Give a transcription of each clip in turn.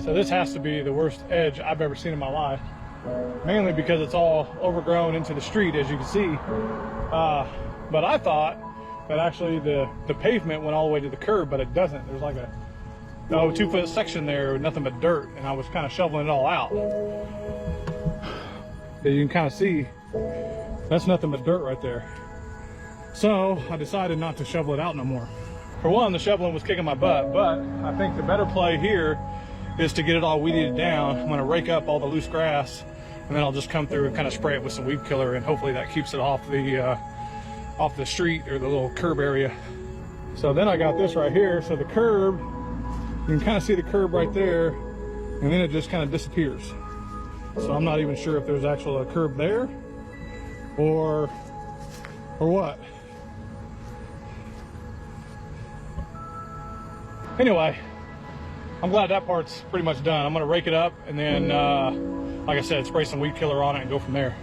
So this has to be the worst edge I've ever seen in my life, mainly because it's all overgrown into the street, as you can see. But I thought that actually the pavement went all the way to the curb, but it doesn't. There's like a 2-foot section there with nothing but dirt, and I was kind of shoveling it all out. As you can kind of see, that's nothing but dirt right there. So I decided not to shovel it out no more. For one, the shoveling was kicking my butt, but I think the better play here is to get it all weeded down. I'm gonna rake up all the loose grass, and then I'll just come through and kind of spray it with some weed killer, and hopefully that keeps it off the street or the little curb area. So then I got this right here. So the curb, you can kind of see the curb right there, and then it just kind of disappears. So I'm not even sure if there's actually a curb there or what. Anyway, I'm glad that part's pretty much done. I'm gonna rake it up and then, like I said, spray some weed killer on it and go from there.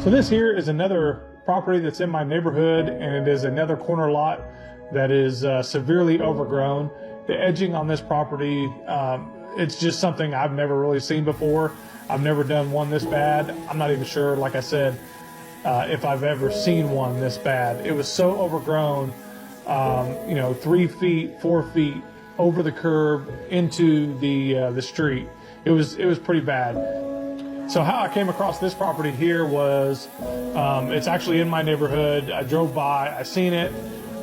So this here is another property that's in my neighborhood, and it is another corner lot that is severely overgrown. The edging on this property, it's just something I've never really seen before. I've never done one this bad. I'm not even sure, like I said, if I've ever seen one this bad. It was so overgrown, 3 feet, 4 feet over the curb into the street. It was pretty bad. So how I came across this property here was, it's actually in my neighborhood. I drove by, I seen it,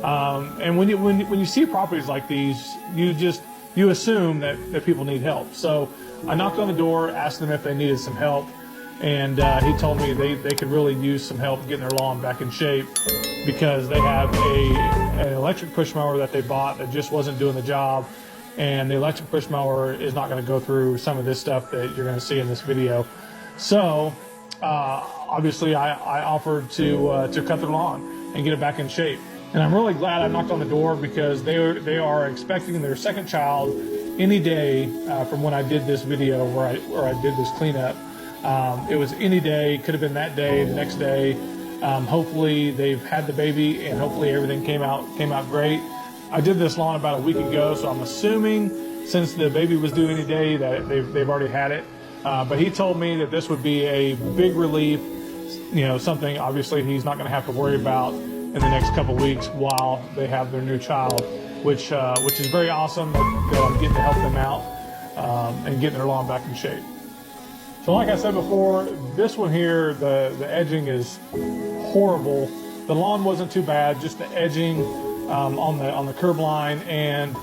and when you see properties like these, you assume that people need help. So I knocked on the door, asked them if they needed some help, and he told me they could really use some help getting their lawn back in shape, because they have an electric push mower that they bought that just wasn't doing the job, and the electric push mower is not going to go through some of this stuff that you're going to see in this video. So obviously I offered to cut their lawn and get it back in shape. And I'm really glad I knocked on the door, because they are expecting their second child any day from when I did this video where I did this cleanup. It was any day, could have been that day, the next day. Hopefully they've had the baby, and hopefully everything came out great. I did this lawn about a week ago, so I'm assuming since the baby was due any day that they've already had it. But he told me that this would be a big relief, something obviously he's not going to have to worry about in the next couple weeks while they have their new child, which is very awesome that I'm getting to help them out and getting their lawn back in shape. So like I said before, this one here, the edging is horrible. The lawn wasn't too bad, just the edging on the curb line and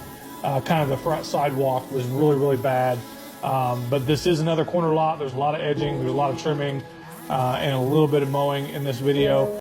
kind of the front sidewalk was really, really bad. But this is another corner lot. There's a lot of edging, there's a lot of trimming, and a little bit of mowing in this video.